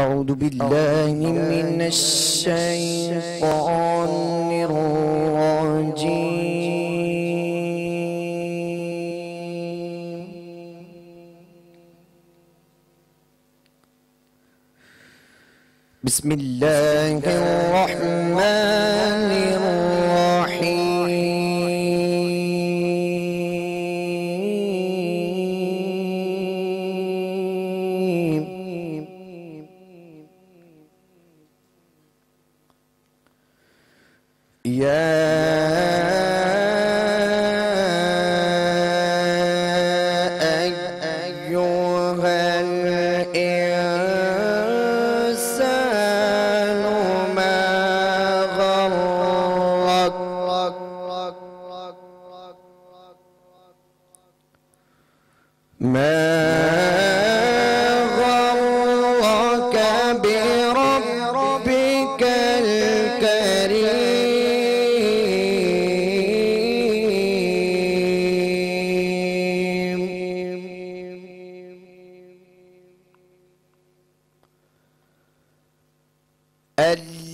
أعوذ بالله من الشيطان الرجيم. بسم الله الرحمن الرحيم. يا أيها الإنسان ما غرك بربك الكريم.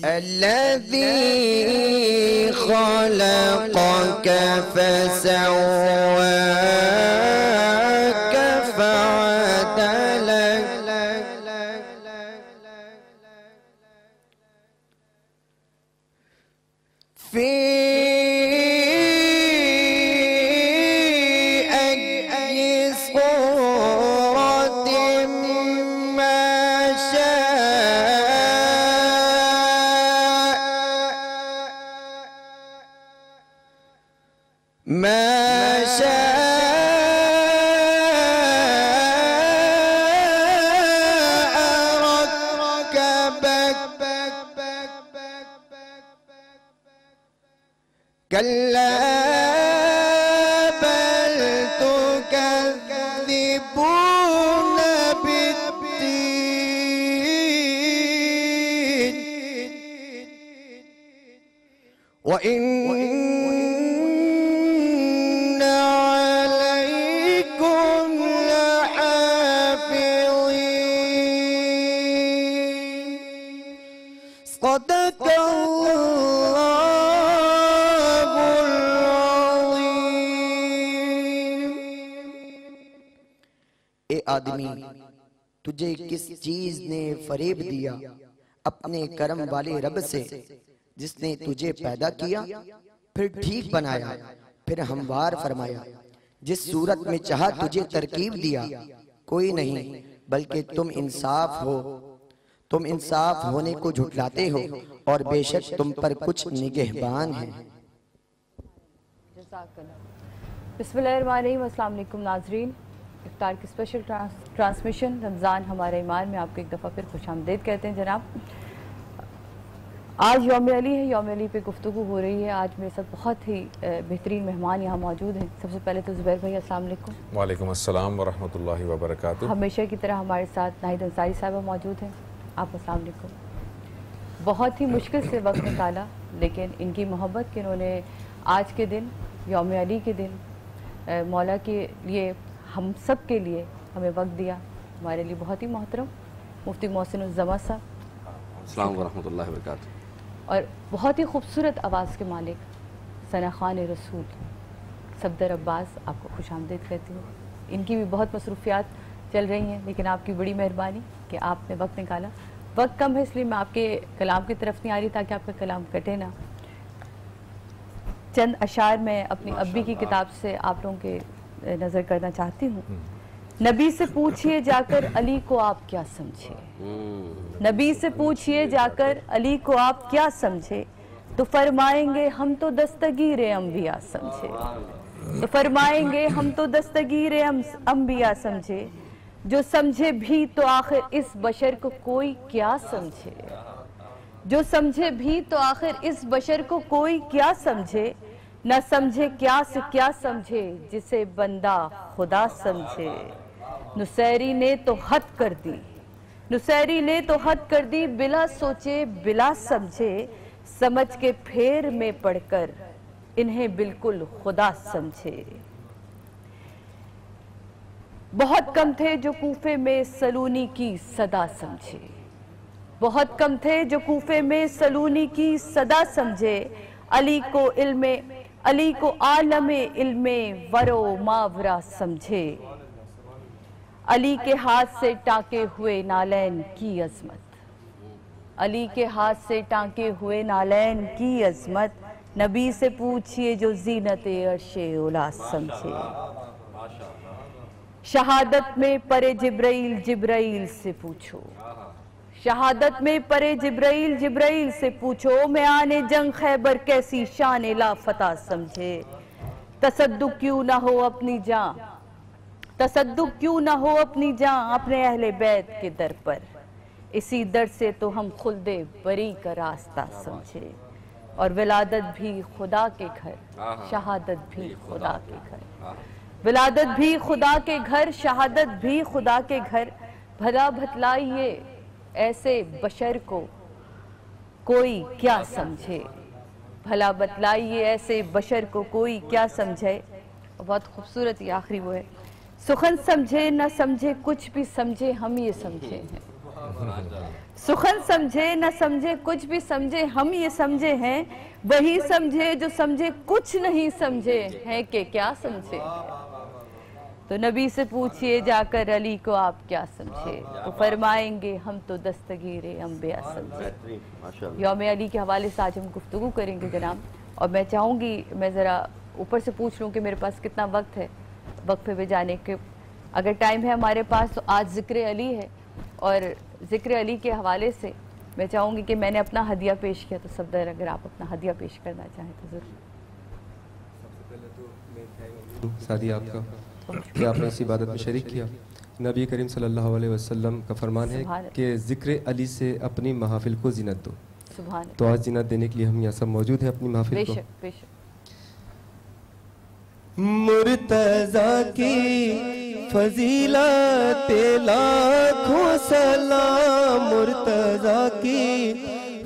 الذي خلقك فسواك فعدلك في أي صورة ما كلا بل تكذبون بالدين وإن عليكم لحافظين. صدق الله اے آدمی، تجھے کس چیز نے فریب دیا اپنے کرم والے رب سے، جس نے تجھے پیدا کیا پھر ٹھیک بنایا پھر ہموار فرمایا، جس صورت میں چاہا تجھے ترکیب دیا، کوئی نہیں بلکہ تم انصاف ہونے کو جھٹلاتے ہو اور بے شک تم پر کچھ نگہبان ہیں۔ بسم اللہ الرحمن الرحیم۔ السلام علیکم ناظرین، افطار کی اسپیشل ٹرانسمیشن رمضان ہمارے ایمان میں آپ کو ایک دفعہ پھر خوش آمدید کہتے ہیں جناب۔ آج یوم علی ہے، یوم علی پہ گفتگو ہو رہی ہے۔ آج میرے ساتھ بہت ہی بہترین مہمان یہاں موجود ہیں۔ سب سے پہلے تو زبیر بھائی السلام علیکم۔ وعلیکم السلام ورحمۃ اللہ وبرکاتہ۔ ہمیشہ کی طرح ہمارے ساتھ ناہید انصاری صاحبہ موجود ہیں، آپ السلام علیکم۔ بہت ہی مشکل سے وقت نکالا، لیکن ان کی محبت کہ انہوں نے آج کے دن یوم علی کے دن مولا کے لیے ہم سب کے لیے ہمیں وقت دیا، ہمارے لیے بہت ہی محترم مفتی محسن الزما صاحب، السلام ورحمۃ اللہ وبرکاتہ، اور بہت ہی خوبصورت آواز کے مالک ثنا خان رسول صفدر عباس، آپ کو خوش آمدید کہتی ہوں۔ ان کی بھی بہت مصروفیات چل رہی ہیں، لیکن آپ کی بڑی مہربانی کہ آپ نے وقت نکالا۔ وقت کم ہے اس لیے میں آپ کے کلام کی طرف نہیں آ رہی تاکہ آپ کا کلام کٹے نہ۔ چند اشعار میں اپنی ابی کی کتاب سے آپ لوگوں کے نظر کرنا چاہتی ہوں۔ نبی سے پوچھئے جا کر علی کو آپ کیا سمجھے، نبی سے پوچھئے جا کر علی کو آپ کیا سمجھے، تو فرمائیں گے ہم تو دستگیر انبیاء سمجھے، تو فرمائیں گے ہم تو دستگیر انبیاء سمجھے، جو سمجھے بھی تو آخر اس بشر کو کوئی کیا سمجھے، جو سمجھے بھی تو آخر اس بشر کو کوئی کیا سمجھے، نہ سمجھے کیا سے کیا سمجھے جسے بندہ خدا سمجھے۔ نصیری نے تو حد کر دی، نصیری نے تو حد کر دی، بلا سوچے بلا سمجھے، سمجھ کے پھیر میں پڑھ کر انہیں بالکل خدا سمجھے۔ بہت کم تھے جو کوفے میں سلونی کی صدا سمجھے، بہت کم تھے جو کوفے میں سلونی کی صدا سمجھے، علی کو عالم علم ورو ماورا سمجھے، علی کے ہاتھ سے ٹانکے ہوئے نالین کی عظمت، علی کے ہاتھ سے ٹانکے ہوئے نالین کی عظمت، نبی سے پوچھئے جو زینت عرش اولا سمجھے، شہادت میں پرے جبرائیل جبرائیل سے پوچھو، شہادت میں پرے جبرائیل جبرائیل سے پوچھو، میان جنگ خیبر کیسی شان لا فتح سمجھے، تصدق کیوں نہ ہو اپنی جان، تصدق کیوں نہ ہو اپنی جان اپنے اہل بیت کے در پر، اسی در سے تو ہم خلد بری کا راستہ سمجھے، اور ولادت بھی خدا کے گھر، شہادت بھی خدا کے گھر، ولادت بھی خدا کے گھر، شہادت بھی خدا کے گھر، بھلا بھتلائیے ایسے بشر کو کوئی کیا سمجھے، بھلا بتلائیے ایسے بشر کو کوئی کیا سمجھے۔ بہت خوبصورت یہ آخری وہ ہے، سخن سمجھے نہ سمجھے کچھ بھی سمجھے ہم یہ سمجھے ہیں، سخن سمجھے نہ سمجھے کچھ بھی سمجھے ہم یہ سمجھے ہیں، وہی سمجھے جو سمجھے کچھ نہیں سمجھے ہیں کہ کیا سمجھے، تو نبی سے پوچھئے جا کر علی کو آپ کیا سمجھے، تو فرمائیں گے ہم تو دستگیر انبیاء سمجھے۔ یوم علی کے حوالے سے آج ہم گفتگو کریں گے جناب، اور میں چاہوں گی میں ذرا اوپر سے پوچھ لوں کہ میرے پاس کتنا وقت ہے وقفے پہ جانے کے، اگر ٹائم ہے ہمارے پاس تو آج ذکر علی ہے، اور ذکر علی کے حوالے سے میں چاہوں گی کہ میں نے اپنا ہدیہ پیش کیا، تو صفدر اگر آپ اپنا ہدیہ پیش کرنا چاہیں تو ضرور۔ سادی آپ کا کہ آپ نے اس عبادت میں شریک کیا، نبی کریم صلی اللہ علیہ وسلم کا فرمان ہے کہ ذکر علی سے اپنی محافل کو زینت دو، تو آج زینت دینے کے لیے ہم یہاں سب موجود ہیں اپنی محافل کو۔ بے شک مرتضیٰ کی فضیلت لاکھوں سلام، مرتضیٰ کی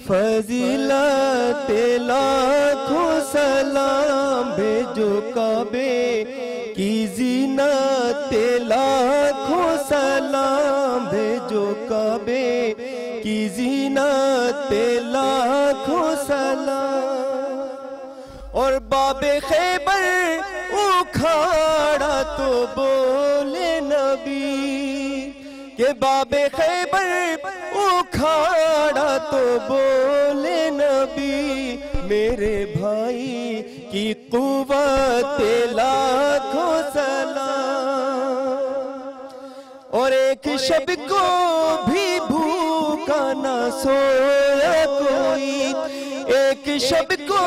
فضیلت لاکھوں سلام، بھیجو کعبے کی زینت لاکھوں سلام، بھیجو کعبے کی زینت لاکھوں سلام، اور باب خیبر اکھاڑا تو بولے نبی، کہ باب خیبر اکھاڑا تو بولے نبی، میرے بھائی کی قوت لاکھوں سلام، اور ایک شب کو بھی بھوکا نہ سویا کوئی، ایک شب کو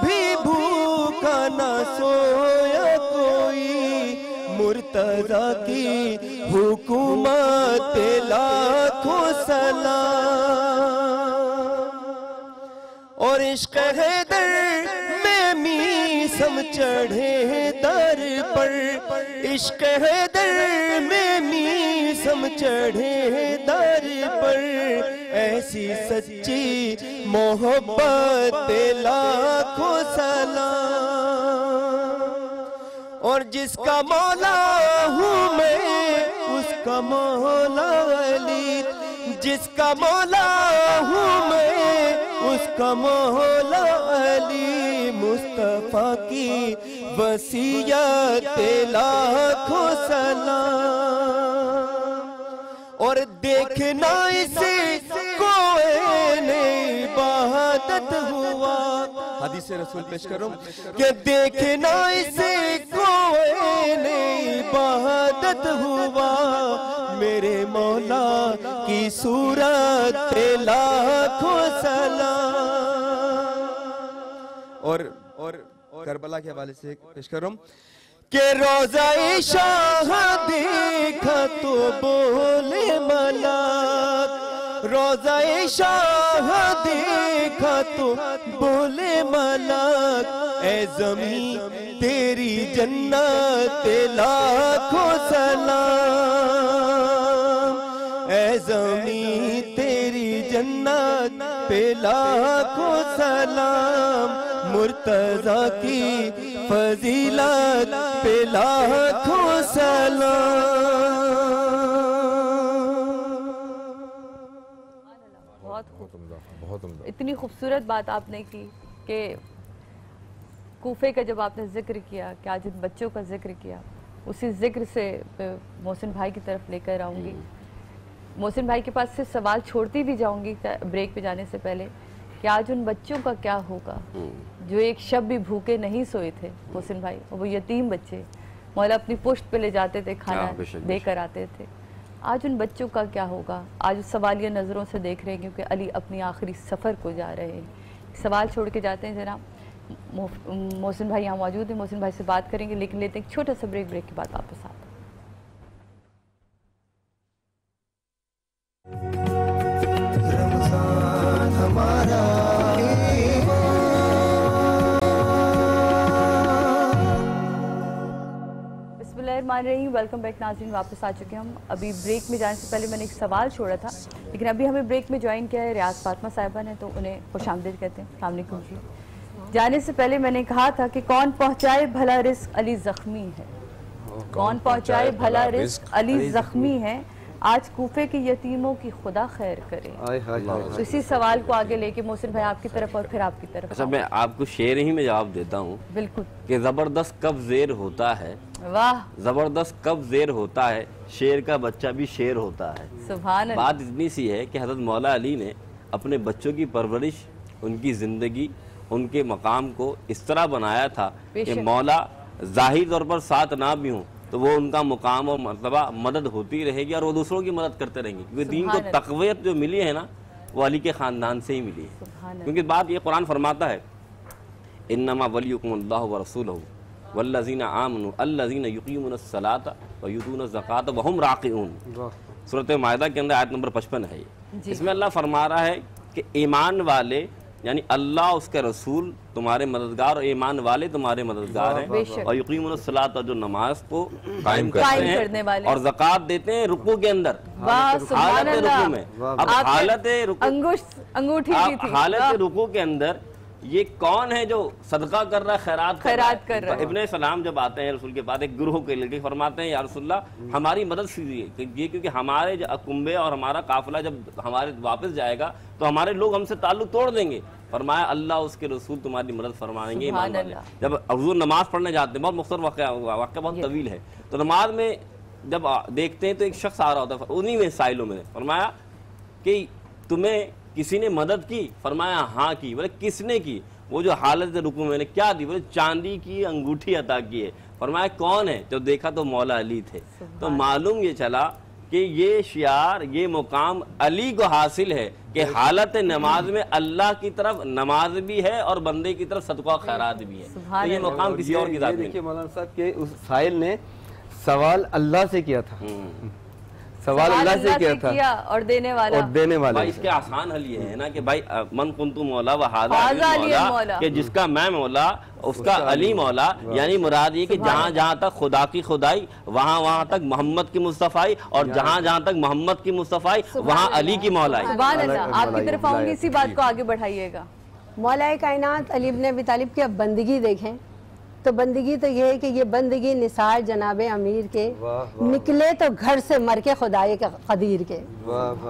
بھی بھوکا نہ سویا کوئی، مرتضیٰ کی حکومت لاکھوں سلام، اور عشق حیدر میں میسم چڑھے در پر، عشق حیدر میں میسم چڑھے در پر، ایسی سچی محبت لاکھوں سلام، اور جس کا مولا ہوں میں اس کا مولا علی، جس کا مولا ہوں میں اس کا مولا علی، مصطفیٰ کی وصیت لاکھوں سلام، اور دیکھنا اسے کوئین عبادت ہوا، حدیث رسول پیش کروں کہ دیکھنا اسے کوئین عبادت ہوا، میرے مولا کی صورت لاکھوں سلام، اور کربلا کے حوالے سے پیش کروں کہ روضہ شاہ دیکھا تو بولے ملک، روضہ شاہ دیکھا تو بولے ملک، اے زمین تیری جنت لاکھوں سلام، اے زمین تیری جنت پہ لاکھوں سلام، مرتضیٰ کی فضیلت پہ لاکھوں سلام۔ بہت عمدہ، بہت عمدہ. اتنی خوبصورت بات آپ نے کی کہ کوفے کا جب آپ نے ذکر کیا کہ آج ان بچوں کا ذکر کیا، اسی ذکر سے محسن بھائی کی طرف لے کر آؤں گی. محسن بھائی کے پاس سے سوال چھوڑتی بھی جاؤں گی بریک پہ جانے سے پہلے کہ آج ان بچوں کا کیا ہوگا جو ایک شب بھی بھوکے نہیں سوئے تھے محسن بھائی، اور وہ یتیم بچے مولا اپنی پشت پہ لے جاتے تھے، کھانا دے کر آتے تھے. آج ان بچوں کا کیا ہوگا؟ آج سوالیہ نظروں سے دیکھ رہے ہیں کیونکہ علی اپنی آخری سفر کو جا رہے ہیں. سوال چھوڑ کے جاتے ہیں جناب. محسن بھائی یہاں موجود ہیں، محسن بھائی سے بات کریں گے لیکن لیتے ہیں ایک چھوٹا سا بریک کے بعد واپس آتے ہیں. ویلکم بیک ناظرین، واپس آ چکے ہم. ابھی بریک میں جانے سے پہلے میں نے ایک سوال چھوڑا تھا لیکن ابھی ہمیں بریک میں جوائن کیا ہے ریاض فاطمہ صاحبہ نے، تو انہیں خوش آمدید کہتے ہیں. السلام علیکم جی. جانے سے پہلے میں نے کہا تھا کہ کون پہنچائے بھلا رزق علی زخمی ہے، کون پہنچائے بھلا رزق علی زخمی ہے، آج کوفے کے یتیموں کی خدا خیر کرے. تو اسی سوال کو آگے لے کے محسن بھائی آپ کی طرف اور پھر آپ کی طرف. اچھا میں آپ کو شعر ہی میں جواب دیتا ہوں. بالکل. کہ زبردست کب زیر ہوتا ہے، واہ، زبردست کب زیر ہوتا ہے، شیر کا بچہ بھی شیر ہوتا ہے. سبحان اللہ. بات اتنی سی ہے کہ حضرت مولا علی نے اپنے بچوں کی پرورش، ان کی زندگی، ان کے مقام کو اس طرح بنایا تھا کہ مولا ظاہر طور پر ساتھ نہ بھی ہوں تو وہ ان کا مقام اور مرتبہ مدد ہوتی رہے گی اور وہ دوسروں کی مدد کرتے رہیں گے، کیونکہ دین کو تقویت جو ملی ہے نا وہ علی کے خاندان سے ہی ملی ہے. کیونکہ بات یہ قرآن فرماتا ہے انما ولیکم اللہ ورسولہ والذین آمنوا الذین یقیمون الصلاۃ ویؤتون الزکاۃ وہم راکعون. سورۃ مائدہ کے اندر آیت نمبر 55 ہے یہ. اس میں اللہ فرما رہا ہے کہ ایمان والے یعنی اللہ اس کے رسول تمہارے مددگار اور ایمان والے تمہارے مددگار ہیں، اور یقیمون الصلاۃ جو نماز کو قائم کرتے ہیں اور زکوٰۃ دیتے ہیں رکوع کے اندر، حالت رکوع میں. اب حالت رکوع کے اندر یہ کون ہے جو صدقہ کر رہا ہے، خیرات کر رہا ہے؟ ابن سلام جب آتے ہیں رسول کے بعد ایک گروہ کے لڑکے فرماتے ہیں یا رسول اللہ ہماری مدد کیجیے، کیونکہ ہمارے جو کنبے اور ہمارا قافلہ جب ہمارے واپس جائے گا تو ہمارے لوگ ہم سے تعلق توڑ دیں گے. فرمایا اللہ اس کے رسول تمہاری مدد فرمائیں گے ایمان والے. جب حضور نماز پڑھنے جاتے ہیں، بہت مختصر واقعہ بہت طویل ہے، تو نماز میں جب دیکھتے ہیں تو ایک شخص آ رہا ہوتا ہے انہی میں سائلوں میں. فرمایا کہ تمہیں کسی نے مدد کی؟ فرمایا ہاں کی. بولے کس نے کی؟ وہ جو حالت رکوع میں نے کیا دی؟ بولے چاندی کی انگوٹھی عطا کی ہے. فرمایا کون ہے؟ جو دیکھا تو مولا علی تھے. تو معلوم یہ چلا کہ یہ شعار، یہ مقام علی کو حاصل ہے کہ حالت نماز میں اللہ کی طرف نماز بھی ہے اور بندے کی طرف صدقہ و خیرات بھی ہے. تو یہ مقام کسی اور کی ذات نہیں. دیکھیے مولانا صاحب کہ اس سائل نے سوال اللہ سے کیا تھا، سوال اللہ سے کیا تھا اور دینے والا. بھائی اس کے آسان حل یہ ہے نا کہ بھائی من کنتو مولا وہذا علی مولا، کہ جس کا میں مولا اس کا علی مولا. یعنی مراد یہ کہ جہاں جہاں تک خدا کی خدائی وہاں وہاں تک محمد کی مصطفیٰ، اور جہاں جہاں تک محمد کی مصطفیٰ وہاں علی کی مولا. سبحان اللہ. آپ کی طرف آؤں گی، اسی بات کو آگے بڑھائیے گا. مولا کائنات علی بن ابی طالب کی اب بندگی دیکھیں تو بندگی تو یہ ہے کہ یہ بندگی نثار جناب امیر کے نکلے تو گھر سے مر کے خدائے قدیر کے.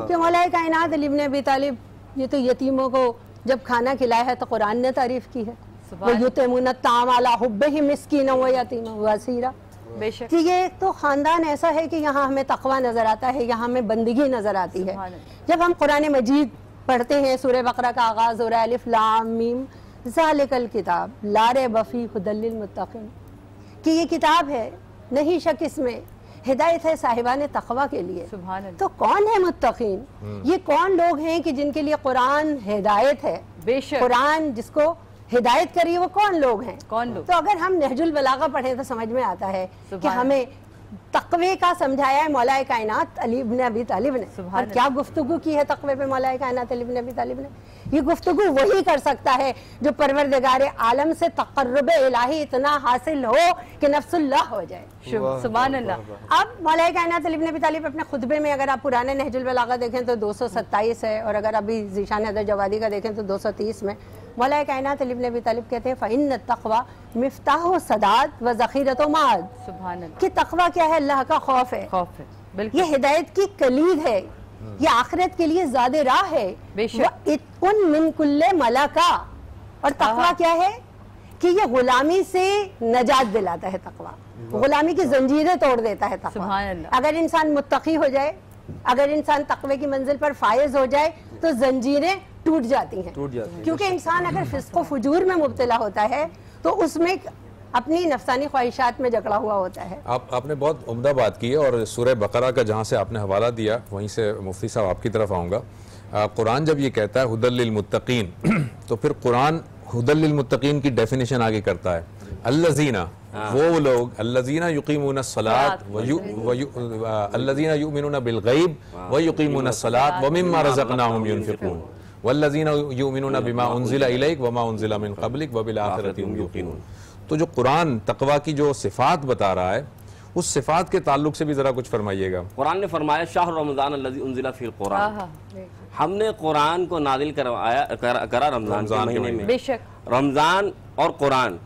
کہ مولا کائنات علی بن ابی طالب یہ تو یتیموں کو جب کھانا کھلایا ہے تو قرآن نے تعریف کی ہے، وَيُطْعِمُونَ الطَّعَامَ عَلَىٰ حُبِّهِ مِسْكِينًا وَيَتِيمًا وَأَسِيرًا. کہ یہ تو خاندان ایسا ہے کہ یہاں ہمیں تقوی نظر آتا ہے، یہاں ہمیں بندگی نظر آتی ہے. جب ہم قرآن مجید پڑھتے ہیں، سورہ بقرہ کا آغاز ہو رہا ہے الف لام میم ذالک الکتاب لا ریب فیہ ھدی للمتقین، کہ یہ کتاب ہے نہیں شک اس میں ہدایت ہے صاحبان تقوی کے لیے. تو کون ہے متقین؟ یہ کون لوگ ہیں کہ جن کے لیے قرآن ہدایت ہے؟ بے شک قرآن جس کو ہدایت کری وہ کون لوگ ہیں؟ تو اگر ہم نہج البلاغہ پڑھیں تو سمجھ میں آتا ہے کہ ہمیں تقوی کا سمجھایا ہے مولا کائنات علی بن ابی طالب نے. اور کیا گفتگو کی ہے تقوی پہ مولا کائنات علی بن ابی طالب نے؟ یہ گفتگو وہی کر سکتا ہے جو پروردگار عالم سے تقرب الہی اتنا حاصل ہو کہ نفس اللہ ہو جائے. سبحان اللہ. اب مولا کائنات علی بن ابی طالب اپنے خطبے میں اگر آپ پرانے نہج البلاغہ دیکھیں تو 227 ہے، اور اگر ابھی ذیشان حیدر جوادی کا دیکھیں تو 230 میں مولا کائنات علی بن ابی طالب کہتے ہیں فَإِنَّ التَّقْوَى مِفْتَاحُ السَّدَاد وَذَخِيرَةُ مَعَاد. سبحان اللہ. کہ تقوی کیا ہے؟ اللہ کا خوف ہے. خوف ہے. بالکل. یہ ہدایت کی کلید ہے. یہ آخرت کے لیے زیادہ راہ ہے. وَإِتْقُن مِّن كُلِّ مَلَكَ. اور تقویٰ کیا ہے کہ یہ غلامی سے نجات دلاتا ہے. تقویٰ غلامی کی زنجیریں توڑ دیتا ہے. تقویٰ اگر انسان متقی ہو جائے, اگر انسان تقوی کی منزل پر فائز ہو جائے تو زنجیریں ٹوٹ جاتی ہیں. کیونکہ انسان اگر فسق و فجور میں مبتلا ہوتا ہے تو اس میں اپنی نفسانی خواہشات میں جکڑا ہوا ہوتا ہے. آپ نے بہت عمدہ بات کی ہے, اور سورہ بقرہ کا جہاں سے آپ نے حوالہ دیا وہیں سے مفتی صاحب آپ کی طرف آؤں گا. قرآن جب یہ کہتا ہے ھدی للمتقین, تو پھر قرآن ھدی للمتقین کی ڈیفینیشن آگے کرتا ہے. الذین, وہ لوگ, الذین یقیمون الصلاۃ الذین یؤمنون بالغیب ویقیمون الصلاۃ ومما رزقناہم ینفقون والذین یؤمنون بما انزل الیک وما انزل من قبلک وبالآخرۃ هم یوقنون. تو جو قرآن تقویٰ کی جو صفات بتا رہا ہے, اس صفات کے تعلق سے بھی ذرا کچھ فرمائیے گا. قرآن نے فرمایا شہر رمضان الذی انزل فیہ القرآن, ہم نے قرآن کو نازل کرا رمضان کے مہینے میں. بے شک رمضان اور قرآن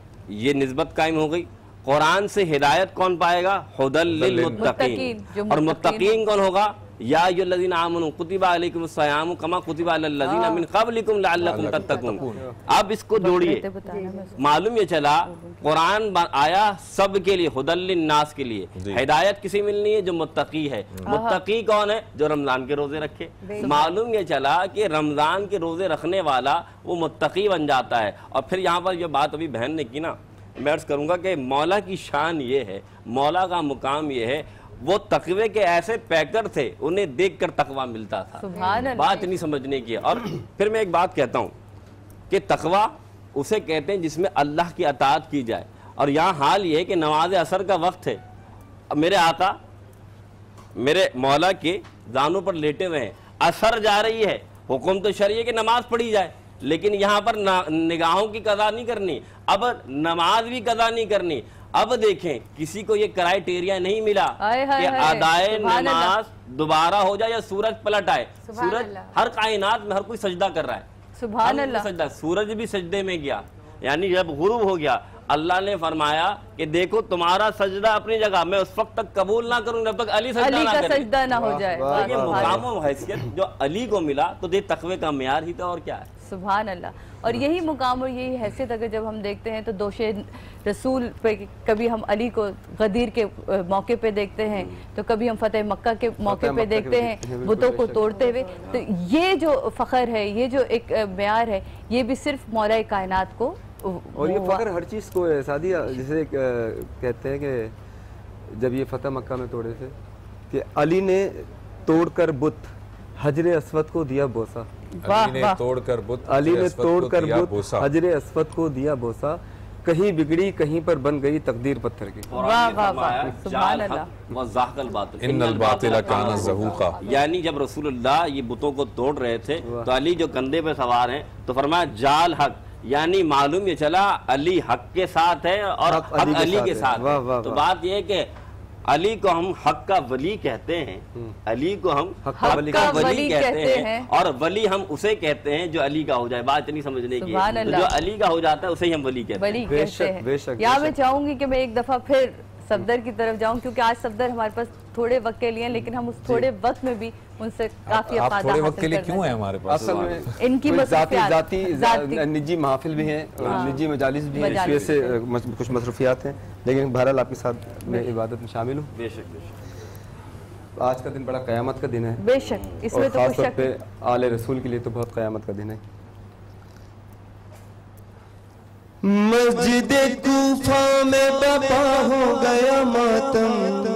یہ نسبت قائم ہو گئی. قرآن سے ہدایت کون پائے گا؟ ھدی للمتقین. اور متقین کون ہوگا؟ یا ایھا الذین آمنوا کتب علیکم الصیام کما کتب علی الذین من قبلکم لعلکم تتقون. اب اس کو جوڑیے, معلوم یہ چلا قرآن آیا سب کے لیے, ھدی للناس کے لیے. ہدایت کسی ملنی ہے جو متقی ہے. متقی کون ہے؟ جو رمضان کے روزے رکھے. معلوم یہ چلا کہ رمضان کے روزے رکھنے والا وہ متقی بن جاتا ہے. اور پھر یہاں پر جو بات ابھی بہن نے کی نا, میں عرض کروں گا کہ مولا کی شان یہ ہے, مولا کا مقام یہ ہے, وہ تقوی کے ایسے پیکر تھے, انہیں دیکھ کر تقوی ملتا تھا. بات نہیں سمجھنے کی. اور پھر میں ایک بات کہتا ہوں کہ تقوی اسے کہتے ہیں جس میں اللہ کی اطاعت کی جائے. اور یہاں حال یہ ہے کہ نماز عصر کا وقت ہے, میرے آقا میرے مولا کے زانوں پر لیٹے ہوئے ہیں, عصر جا رہی ہے, حکم تو شرعی ہے کہ نماز پڑھی جائے, لیکن یہاں پر نگاہوں کی قضا نہیں کرنی, اب نماز بھی قضا نہیں کرنی. اب دیکھیں کسی کو یہ کرائیٹیریا نہیں ملا کہ ادائے نماز دوبارہ ہو جائے یا سورج پلٹ آئے. سورج ہر کائنات میں ہر کوئی سجدہ کر رہا ہے. سبحان اللہ. سورج بھی سجدے میں گیا, یعنی جب غروب ہو گیا اللہ نے فرمایا کہ دیکھو تمہارا سجدہ اپنی جگہ, میں اس وقت تک قبول نہ کروں جب تک علی سجدہ نہ ہو جائے. یہ مقام و حیثیت جو علی کو ملا تو یہ تقوی کا معیار ہی تھا, اور کیا ہے. سبحان اللہ. اور یہی مقام اور یہی حیثیت اگر جب ہم دیکھتے ہیں تو دوش رسول پہ, کبھی ہم علی کو غدیر کے موقع پہ دیکھتے ہیں, تو کبھی ہم فتح مکہ کے موقع پہ دیکھتے ہیں بتوں کو توڑتے ہوئے. تو یہ جو فخر ہے, یہ جو ایک معیار ہے, یہ بھی صرف مولا کائنات کو. اور یہ فخر ہر چیز کو ہے سعدیہ, جسے کہتے ہیں کہ جب یہ فتح مکہ میں توڑے تھے کہ علی نے توڑ کر بت حجر اسود کو دیا بوسہ. علی نے توڑ کر بت حجر اسود کو دیا بوسہ, کہیں بگڑی کہیں پر بن گئی تقدیر پتھر کی. سبحان اللہ. ان الباطل کان زہوقا. یعنی جب رسول اللہ یہ بتوں کو توڑ رہے تھے تو علی جو کندھے پہ سوار ہیں تو فرمایا جال حق, یعنی معلوم یہ چلا علی حق کے ساتھ ہے اور حق علی کے ساتھ. تو بات یہ ہے کہ علی کو ہم حق کا ولی کہتے ہیں, علی کو ہم حق کا ولی کہتے ہیں, اور ولی ہم اسے کہتے ہیں جو علی کا ہو جائے. بات نہیں سمجھنے کی, جو علی کا ہو جاتا ہے اسے ہی ہم ولی کہتے ہیں. یہاں میں چاہوں گی کہ میں ایک دفعہ پھر صفدر کی طرف جاؤں, کیونکہ آج صفدر ہمارے پاس تھوڑے وقت کے لیے ہیں, لیکن ہم اس تھوڑے وقت میں بھی ان سے کافی افادہ حاصل تھوڑے وقت کے لیے کیوں ہیں ہمارے پاس؟ اصل میں ان کی ذاتی نجی محافل بھی ہیں, نجی مجالس بھی ہیں, اس وجہ سے کچھ مصروفیات ہیں, لیکن بہرحال آپ کے ساتھ میں عبادت میں شامل ہوں. بے شک. آج کا دن بڑا قیامت کا دن ہے. بے شک. اس میں تو خاص طور پہ آل رسول کے لیے تو بہت قیامت کا دن ہے. مسجد کوفہ میں برپا ہو گیا ماتم,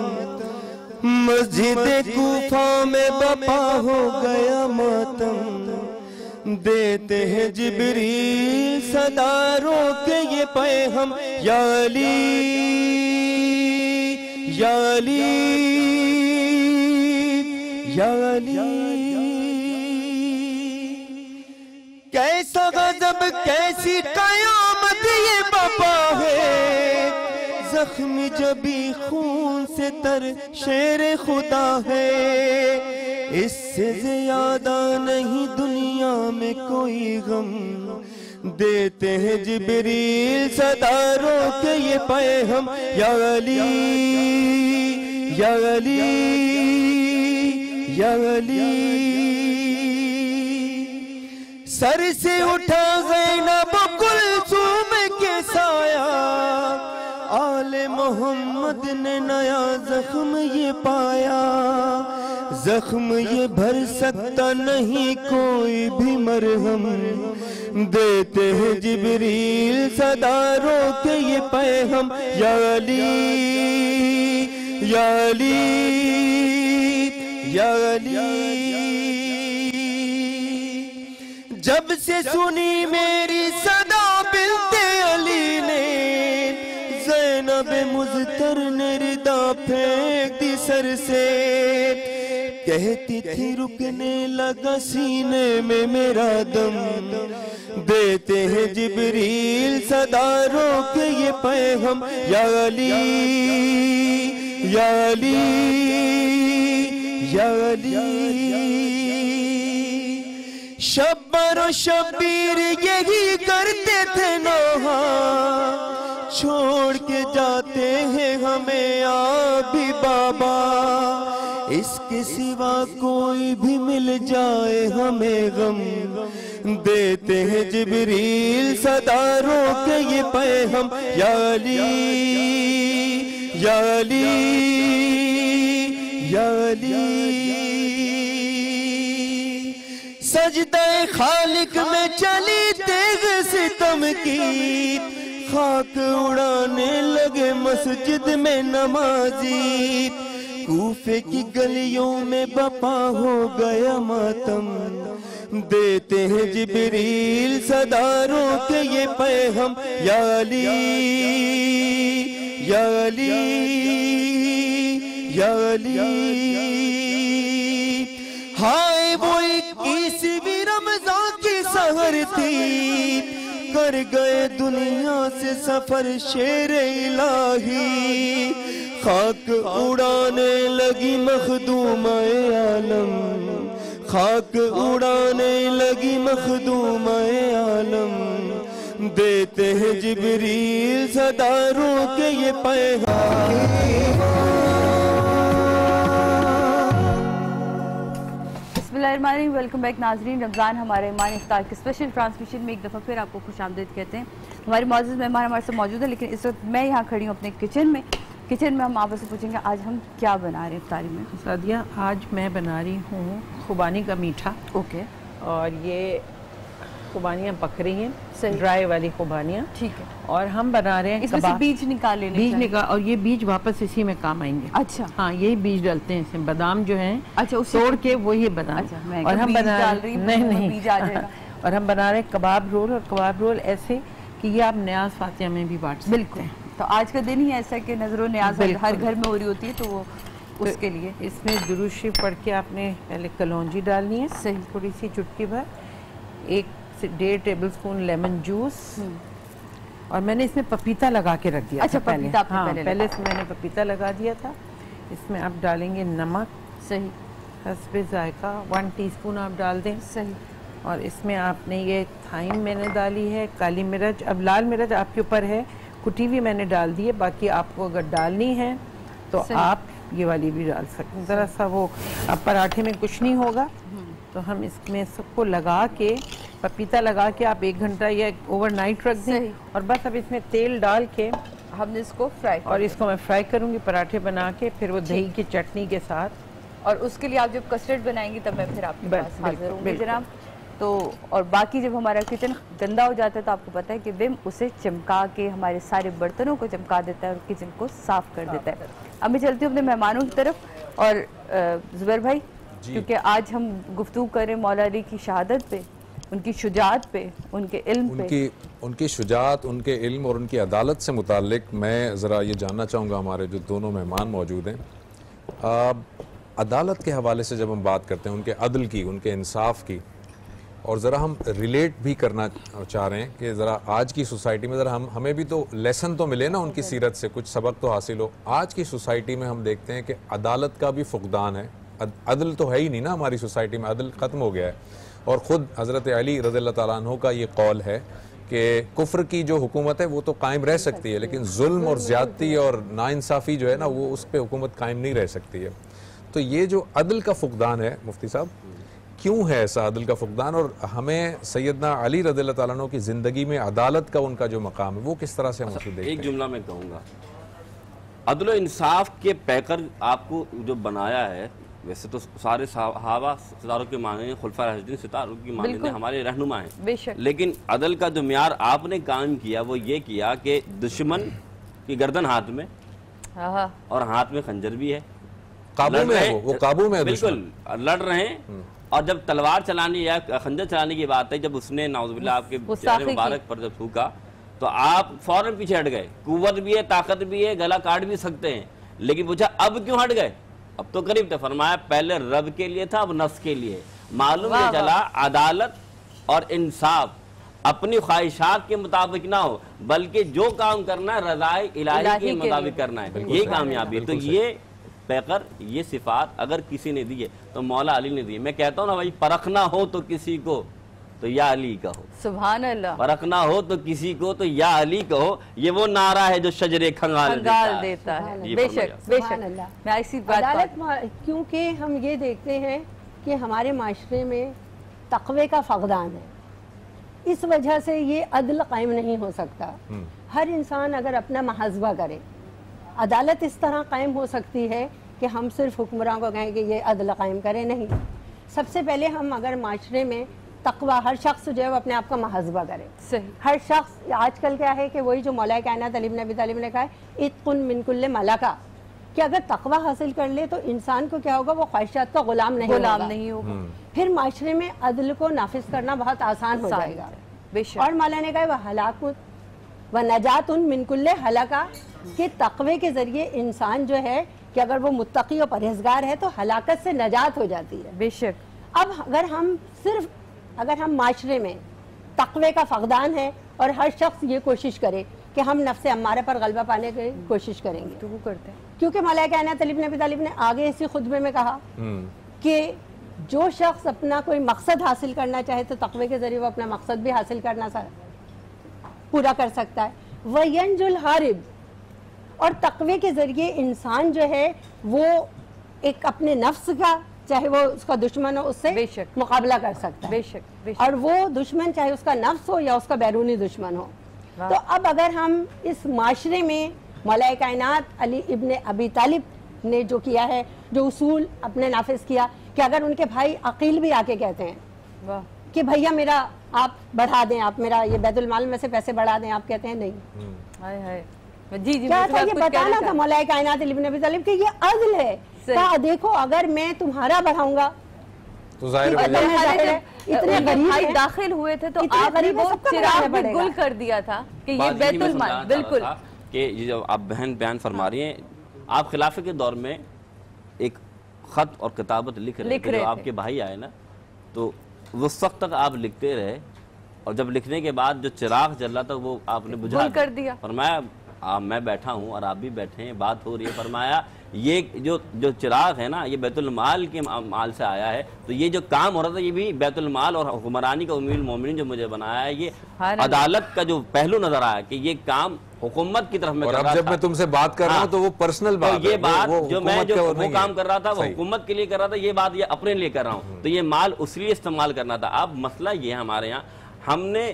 مسجد کوفہ میں برپا ہو گیا ماتم, دیتے ہیں جبریل صداروں کے یہ پیغام, یا علی یا علی یا علی. کیسا غضب کیسی قیامت یہ بپا ہے, زخمی جبی خون سے تر شیر خدا ہے, اس سے زیادہ نہیں دنیا میں کوئی غم, دیتے ہیں جبریل صداروں کے یہ پیغام, یا علی یا علی یا علی سر سے اٹھا زینب کلثوم کے سایہ آل محمد نے نیا زخم یہ پایا زخم یہ بھر سکتا نہیں کوئی بھی مرہم دیتے ہیں جبریل صدا رو کے یہ پیغام یا علی یا علی یا علی جب سے سنی میری صدا بنت علی نے زینب مزتر نے ردا پھینک دی سر سے کہتی تھی رکنے لگا سینے میں میرا دم دیتے ہیں جبریل صدا رو کے یہ پیغام یا علی یا علی یا علی شبر و شبیر یہی کرتے تھے نوحہ چھوڑ کے جاتے ہیں ہمیں آبی بابا اس کے سوا کوئی بھی مل جائے ہمیں غم دیتے ہیں جبریل صدا رو کے یہ پیغام یا علی یا علی یا علی سجدہ خالق میں چلی تیغ ستم کی خاک اڑانے لگے مسجد میں نمازی کوفے کی گلیوں میں بپا ہو گیا ماتم دیتے ہیں جبریل صدا رو کے یہ پیغام یا علی یا علی یا علی ہائے وہ 21ویں رمضان کی سحر تھی کر گئے دنیا سے سفر شیر الہی خاک اڑانے لگی مخدوم عالم خاک اڑانے لگی مخدوم عالم دیتے ہیں جبریل صدا رو کے یہ پیغام بسم اللہ الرحمن الرحیم ویلکم بیک ناظرین رمضان ہمارے ایمان افطار کے اسپیشل ٹرانسمیشن میں ایک دفعہ پھر آپ کو خوش آمدید کہتے ہیں ہمارے معزز مہمان ہمارے ساتھ موجود ہیں لیکن اس وقت میں یہاں کھڑی ہوں اپنے کچن میں ہم آپ سے پوچھیں گے آج ہم کیا بنا رہے ہیں افطاری میں سعدیہ آج میں بنا رہی ہوں خوبانی کا میٹھا اوکے اور یہ خوبانیاں پک رہی ہیں ڈرائی والی خوبانیاں ٹھیک ہے اور ہم بنا رہے ہیں اس میں سے بیج نکال لینے بیج نکال اور یہ بیج واپس اسی میں کام آئیں گے اچھا ہاں یہی بیج ڈالتے ہیں اس میں بادام جو ہیں اچھا توڑ کے وہی بادام اور ہم بنا نہیں اور ہم بنا رہے ہیں کباب رول اور کباب رول ایسے کہ یہ آپ نیاز فاتحہ میں بھی بانٹ سکتے ہیں تو آج کا دن ہی ایسا کہ نظر و نیاز ہر گھر میں ہو رہی ہوتی ہے تو وہ اس کے لیے اس میں درود شریف پڑھ کے آپ نے پہلے کلونجی ڈالنی ہے صحیح تھوڑی سی چٹکی بھر 1.5 ٹیبل سپون لیمن جوس اور میں نے اس میں پپیتا لگا کے رکھ دیا اچھا پپیتا پہلے اس میں نے پپیتا لگا دیا تھا اس میں آپ ڈالیں گے نمک صحیح حسب ذائقہ 1 ٹی اسپون آپ ڈال دیں صحیح اور اس میں آپ نے یہ تھائم میں نے ڈالی ہے کالی مرچ اب لال مرچ آپ کے اوپر ہے کٹی ہوئی میں نے ڈال دی ہے باقی آپ کو اگر ڈالنی ہے تو آپ یہ والی بھی ڈال سکتے ہیں ذرا سا وہ اب پراٹھے میں کچھ نہیں ہوگا تو ہم اس میں سب کو لگا کے پپیتا لگا کے آپ 1 گھنٹہ یا اوور نائٹ رکھ دیں اور بس اب اس میں تیل ڈال کے ہم نے اس کو فرائی اور اس کو میں فرائی کروں گی پراٹھے بنا کے پھر وہ دہی کی چٹنی کے ساتھ اور اس کے لیے آپ جب کسٹرڈ بنائیں گی تب میں پھر آپ کے پاس حاضر ہوں گی جناب تو اور باقی جب ہمارا کچن گندا ہو جاتا ہے تو آپ کو پتہ ہے کہ وم اسے چمکا کے ہمارے سارے برتنوں کو چمکا دیتا ہے اور کچن کو صاف کر دیتا ہے اب میں چلتی ہوں اپنے مہمانوں کی طرف اور زبیر بھائی کیونکہ آج ہم گفتگو کر رہے ہیں مولا علی کی شہادت پہ ان کی شجاعت پہ ان کے علم پہ ان کی شجاعت ان کے علم اور ان کی عدالت سے متعلق میں ذرا یہ جاننا چاہوں گا ہمارے جو دونوں مہمان موجود ہیں عدالت کے حوالے سے جب ہم بات کرتے ہیں ان کے عدل کی ان کے انصاف کی اور ذرا ہم ریلیٹ بھی کرنا چاہ رہے ہیں کہ ذرا آج کی سوسائٹی میں ذرا ہمیں بھی تو لیسن تو ملے نا ان کی سیرت سے کچھ سبق تو حاصل ہو آج کی سوسائٹی میں ہم دیکھتے ہیں کہ عدالت کا بھی فقدان ہے عدل تو ہے ہی نہیں نا ہماری سوسائٹی میں عدل ختم ہو گیا ہے اور خود حضرت علی رضی اللہ تعالیٰ عنہ کا یہ قول ہے کہ کفر کی جو حکومت ہے وہ تو قائم رہ سکتی ہے لیکن ظلم اور زیادتی اور ناانصافی جو ہے نا وہ اس پہ حکومت قائم نہیں رہ سکتی ہے تو یہ جو عدل کا فقدان ہے مفتی صاحب، کیوں ہے ایسا عدل کا فقدان، اور ہمیں سیدنا علی رضی اللہ تعالیٰ عنہ کی زندگی میں عدالت کا ان کا جو مقام ہے وہ کس طرح سے ہم اسے دیکھتے ہیں؟ ایک جملہ میں کہوں گا، عدل و انصاف کے پیکر آپ کو جو بنایا ہے، ویسے تو سارے صحابہ ستاروں کے مانند ہیں، خلفائے راشدین ستاروں کی مانند ہیں، ہمارے رہنما ہیں، لیکن عدل کا جو معیار آپ نے قائم کیا وہ یہ کیا کہ دشمن کی گردن ہاتھ میں اور ہاتھ میں خنجر بھی ہے، قابو میں ہے، وہ قابو میں ہے، بالکل لڑ رہے ہیں، اور جب تلوار چلانے یا خنجر چلانے کی بات ہے، جب اس نے نعوذ باللہ آپ کے چہرے مبارک پر جب تھوکا تو آپ فوراً پیچھے ہٹ گئے، قوت بھی ہے، طاقت بھی ہے، گلا کاٹ بھی سکتے ہیں، لیکن پوچھا اب کیوں ہٹ گئے؟ اب تو قریب تھا، فرمایا پہلے رب کے لیے تھا، اب نفس کے لیے۔ معلوم یہ چلا عدالت اور انصاف اپنی خواہشات کے مطابق نہ ہو، بلکہ جو کام کرنا ہے رضائے الہی کے مطابق کرنا ہے، یہ کامیابی ہے۔ تو یہ پیکر، یہ صفات اگر کسی نے دی ہے تو مولا علی نے دی ہے۔ میں کہتا ہوں نا بھائی، پرکھنا ہو تو کسی کو تو یا علی کہو، سبحان اللہ، پرکھنا ہو تو کسی کو تو یا علی کہو، یہ وہ نعرہ ہے جو شجرے کھنگال دیتا ہے۔ بے شک بے شک، میں اسی بات عدالت، کیونکہ ہم یہ دیکھتے ہیں کہ ہمارے معاشرے میں تقوی کا فقدان ہے، اس وجہ سے یہ عدل قائم نہیں ہو سکتا۔ ہر انسان اگر اپنا محاسبہ کرے، عدالت اس طرح قائم ہو سکتی ہے کہ ہم صرف حکمراں کو کہیں کہ یہ عدل قائم کرے، نہیں۔ سب سے پہلے ہم اگر معاشرے میں تقوی، ہر شخص جو ہے وہ اپنے آپ کا محاسبہ کرے۔ ہر شخص، آج کل کیا ہے کہ وہی جو مولا کائنات علی بن ابی طالب نے کہا ہے اتقن من کل ملکہ، کہ اگر تقوی حاصل کر لے تو انسان کو کیا ہوگا، وہ خواہشات کا غلام نہیں ہوگا، پھر معاشرے میں عدل کو نافذ کرنا بہت آسان ہو جائے گا۔ اور مولا نے کہا وہ ہلاکت و نجات من کل ہلاکہ، کہ تقوی کے ذریعے انسان جو ہے کہ اگر وہ متقی و پرہیزگار ہے تو ہلاکت سے نجات ہو جاتی ہے۔ بے شک۔ اب اگر ہم معاشرے میں تقوی کا فقدان ہے اور ہر شخص یہ کوشش کرے کہ ہم نفس امارہ پر غلبہ پانے کی کوشش کریں گے، تو وہ کرتے ہیں، کیونکہ مولا کائنات علی بن ابی طالب نے آگے اسی خطبے میں کہا کہ جو شخص اپنا کوئی مقصد حاصل کرنا چاہے تو تقوی کے ذریعے وہ اپنا مقصد بھی حاصل کرنا پورا کر سکتا ہے۔ وَيَنْجُ الْحَارِبُ، اور تقوی کے ذریعے انسان جو ہے وہ ایک اپنے نفس کا، چاہے وہ اس کا دشمن ہو، اس سے مقابلہ کر سکتا ہے۔ بے شک۔ اور وہ دشمن چاہے اس کا نفس ہو یا اس کا بیرونی دشمن ہو۔ تو اب اگر ہم اس معاشرے میں مولا کائنات علی ابن ابی طالب نے جو کیا ہے، جو اصول اپنے نافذ کیا، کہ اگر ان کے بھائی عقیل بھی آ کے کہتے ہیں کہ بھیا میرا آپ بڑھا دیں، آپ میرا یہ بیت المال میں سے پیسے بڑھا دیں، آپ کہتے ہیں نہیں۔ جی کیا تھا؟ یہ بتانا تھا مولا کائنات علی ابن ابی طالب کہ یہ عدل ہے، کہا دیکھو اگر میں تمہارا بڑھاؤں تو ظاہر ہے اتنے غریب داخل ہوئے تھے تو آپ نے وہ چراغ بھی گل کر دیا تھا کہ یہ بیت المال۔ بالکل، کہ یہ جو آپ بہن بیان فرما رہی ہیں، آپ خلافت کے دور میں ایک خط اور کتابت لکھ رہے تھے، جو آپ کے بھائی آئے نا تو اس وقت تک آپ لکھتے رہے، اور جب لکھنے کے بعد جو چراغ جل رہا تھا وہ آپ نے بجھا کر دیا۔ فرمایا میں بیٹھا ہوں اور آپ بھی بیٹھے ہیں، بات ہو رہی ہے، فرمایا یہ جو چراغ ہے نا یہ بیت المال کے مال سے آیا ہے، تو یہ جو کام ہو رہا تھا یہ بھی بیت المال اور حکمرانی کا امیر المومنین جو مجھے بنایا ہے، یہ عدالت کا جو پہلو نظر آیا کہ یہ کام حکومت کی طرف میں کر رہا تھا۔ اور اب جب میں تم سے بات کر رہا ہوں تو وہ پرسنل بات ہے، یہ بات جو میں وہ کام کر رہا تھا وہ حکومت کے لیے کر رہا تھا، یہ بات یہ اپنے لیے کر رہا ہوں، تو یہ مال اس لیے استعمال کرنا تھا۔ اب مسئلہ یہ ہے ہمارے یہاں، ہم نے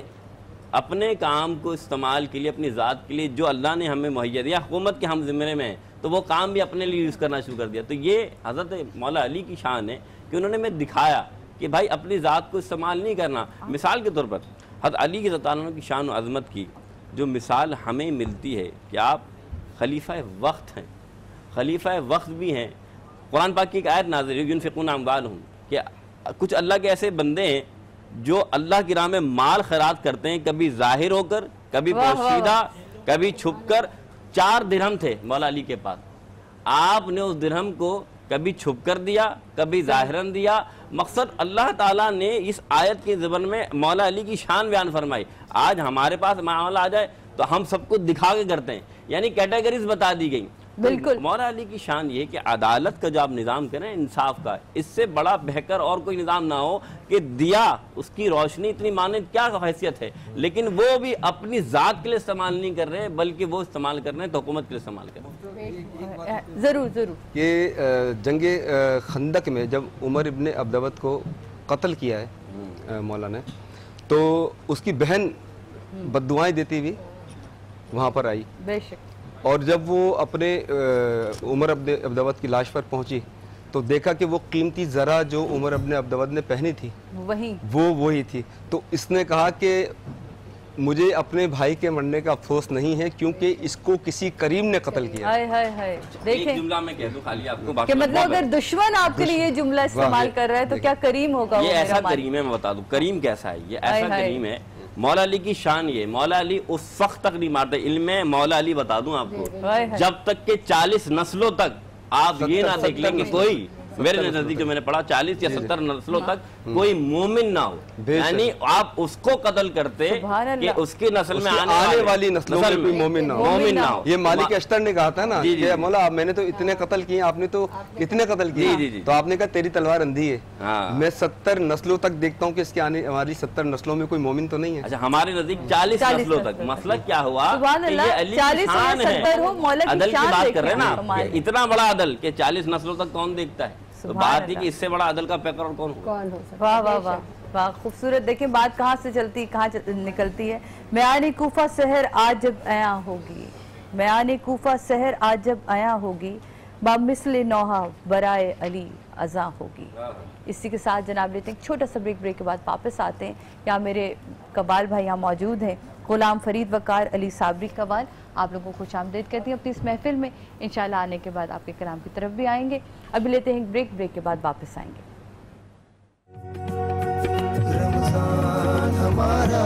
اپنے کام کو استعمال کے لیے، اپنی ذات کے لیے جو اللہ نے ہمیں مہیا دیا، حکومت کے ہم ذمے میں ہیں، تو وہ کام بھی اپنے لیے یوز کرنا شروع کر دیا۔ تو یہ حضرت مولا علی کی شان ہے کہ انہوں نے میں دکھایا کہ بھائی اپنی ذات کو استعمال نہیں کرنا۔ مثال کے طور پر حضرت علی کی ذات کی شان و عظمت کی جو مثال ہمیں ملتی ہے کہ آپ خلیفہ وقت ہیں، خلیفہ وقت بھی ہیں۔ قرآن پاک کی ایک آیت نازل ہوئی ينفقون اموالهم، کہ کچھ اللہ کے ایسے بندے ہیں جو اللہ کی راہ میں مال خیرات کرتے ہیں، کبھی ظاہر ہو کر، کبھی پوشیدہ، کبھی چھپ کر۔ 4 درہم تھے مولا علی کے پاس، آپ نے اس درہم کو کبھی چھپ کر دیا، کبھی ظاہراً دیا۔ مقصد اللہ تعالیٰ نے اس آیت کے ضمن میں مولا علی کی شان بیان فرمائی۔ آج ہمارے پاس معاملہ آ جائے تو ہم سب کو دکھا کے کرتے ہیں، یعنی کیٹیگریز بتا دی گئی۔ بالکل مولا علی کی شان یہ کہ عدالت کا جو آپ نظام کریں انصاف کا، اس سے بڑا بہتر اور کوئی نظام نہ ہو کہ دیا اس کی روشنی اتنی مانند کیا حیثیت ہے، لیکن وہ بھی اپنی ذات کے لیے استعمال نہیں کر رہے بلکہ وہ استعمال کر رہے ہیں تو حکومت کے لیے استعمال کر رہے ہیں۔ ضرور ضرور، یہ جنگ خندق میں جب عمر ابن عبدود کو قتل کیا ہے مولا نے، تو اس کی بہن بددعائیں دیتی ہوئی وہاں پر آئی، بے شک، اور جب وہ اپنے عمر ابن عبدود کی لاش پر پہنچی تو دیکھا کہ وہ قیمتی زرہ جو عمر ابن عبدود نے پہنی تھی وہی تھی، تو اس نے کہا کہ مجھے اپنے بھائی کے مرنے کا افسوس نہیں ہے کیونکہ اس کو کسی کریم نے قتل کیا۔ ایک جملہ میں کہہ دوں خالی آپ کو، کہ مطلب اگر دشمن آپ کے لیے یہ جملہ استعمال کر رہا ہے تو کیا کریم ہوگا؟ یہ ایسا کریم ہے، میں بتا دوں کریم کیسا ہے، یہ ایسا کریم ہے۔ مولا علی کی شان یہ، مولا علی اس وقت تک نہیں مارتے، علم میں مولا علی بتا دوں آپ کو، جب تک کہ 40 نسلوں تک آپ یہ نہ دیکھ لیں کہ کوئی، میرے نزدیک جو میں نے پڑھا 40 یا 70 نسلوں تک کوئی مومن نہ ہو، یعنی آپ اس کو قتل کرتے کہ اس کی نسل میں آنے والی نسلوں میں کوئی مومن نہ ہو۔ یہ مالک اشتر نے کہا تھا نا کہ مولا میں نے تو اتنے قتل کیے، آپ نے تو اتنے قتل کیے، تو آپ نے کہا تیری تلوار اندھی ہے، میں 70 نسلوں تک دیکھتا ہوں کہ اس کے آنے والی 70 نسلوں میں کوئی مومن تو نہیں ہے۔ اچھا ہمارے نزدیک 40 نسلوں تک، مسئلہ کیا ہوا کہ یہ علی کی شان ہے، عدل کی بات کر رہے ہیں نا، اتنا بڑا عدل کہ 40 نسلوں تک کون دیکھتا ہے، تو بات ہے کہ اس سے بڑا عدل کا پیکر اور کون ہو؟ واہ واہ واہ واہ، خوبصورت۔ دیکھیں بات کہاں سے چلتی کہاں نکلتی ہے۔ میان کوفہ سحر آج جب عیاں ہوگی، میان کوفہ سحر آج جب عیاں ہوگی، با مثل نوحہ برائے علی اذاں ہوگی۔ اسی کے ساتھ جناب لیتے ہیں ایک چھوٹا سا بریک کے بعد واپس آتے ہیں۔ یہاں میرے قبال بھائی یہاں موجود ہیں، غلام فرید وقار علی صابری قبال، آپ لوگوں کو خوش آمدید کہتی ہیں اپنی اس محفل میں۔ انشاءاللہ آنے کے بعد آپ کے کلام کی طرف بھی آئیں گے۔ ابھی لیتے ہیں ایک بریک کے بعد واپس آئیں گے۔ رمضان ہمارا